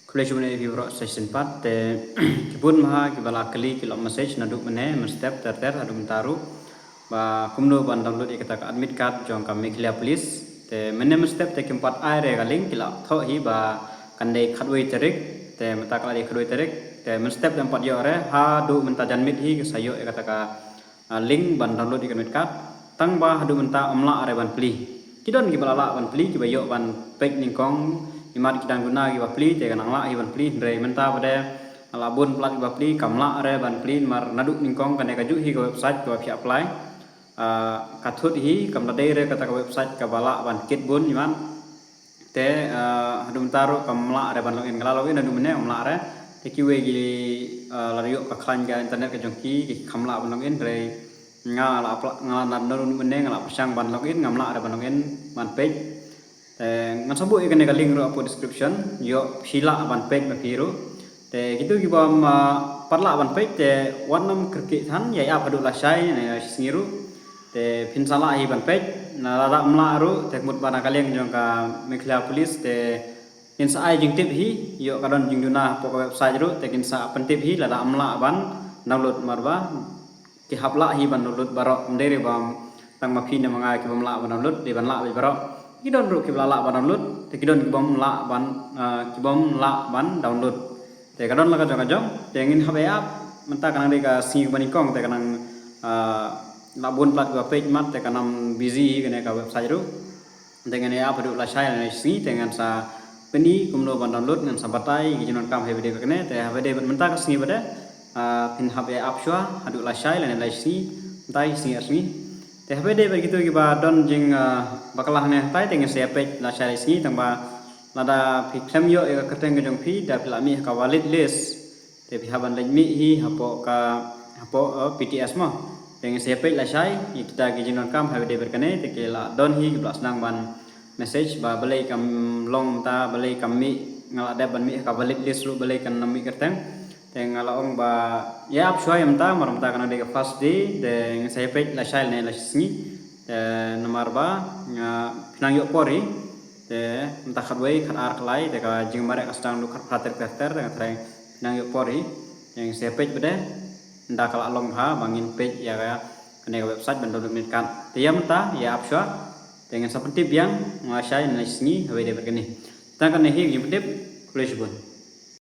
College mana vibro session part te kibun maha kibala kali kilo message naduk mene step ter adu mentaru ba kumno ban download ikata admit card jong kam clear police te mene step te kimpat aire galing kila tho hi ba kandai khatwei terik te mata kala khatwei terik te step tempat yo re ha du menta janmit hi sayo ikata ka link ban download admit card tang ba hadu menta amla are ban pli kidon kibala la ban pli kibayo ban pek ningkong imat kita guna ki bapli te kanang la ban pli ndre menta pada alabun plat ki bapli kamla are ban pli mar naduk ningkong kane kaju hi website ko api apply kathut hi kam dai re kata website ka bala ban kit bun iman te hadum taru kamla are ban login kala login adu mene amla are te ki we gi lario ka klan ga internet ka jongki ki kamla ban login re ngala nan mene ngala pasang ban login ngamla are ban login ban page ngan sabu ikan eka link ro apo description yo sila ban page mapiru te gitu gibam parla ban page te warnam kerki than ya ap hadu lasai ne singiru te pinsala hi ban page na rara mla ru te mut bana kaleng jong ka mekla police te insa ai jing tip hi yo kadon jing duna po website ru te kinsa pentip hi lada amla ban download marba ki hapla hi ban download barok ndere bam tang mapi ne manga ki bamla ban download di ban la bi barok kidon ru kibla la ban download te kidon kibom la ban download te kadon la ka jong te ngin habe app menta kanang de ka sing bani kong te kanang la bon plat ka page mat te kanam busy kene ka website ru te ngene app du la sai na si te ngan sa peni kumno ban download ngan sa batai ki jinon kam habe de kene te habe de menta ka sing bade pin habe app shwa adu la sai la na si tai sing asmi te habe de begitu ki ba don jing bakalah ne tai teng se page la share sini tang ba lada piksam yo e kateng ke jong pi da pila mi ka wallet list te pi haban lek mi hi hapo PTS mo teng se page la share kita ki jinon kam habe de berkane te ke la don hi ki plus nang ban message ba balai kam long ta balai kam mi ngala da ban mi ka wallet list lu balai kan mi kateng ngala ong ba ya ap shwa yam ta maram ta kana de first day de saya page la shile ne la sini nomor ba pinang yo pori de entah khatwei khat ar klai de ka jing mare astang lu khat prater prater de tra pinang yo pori yang saya page bede nda kala long ha bangin page ya ka ne website ban download kan te yam ta ya ap shwa dengan seperti yang ngasai ne sini hawe de berkene ta kan ne hi yim tip college bun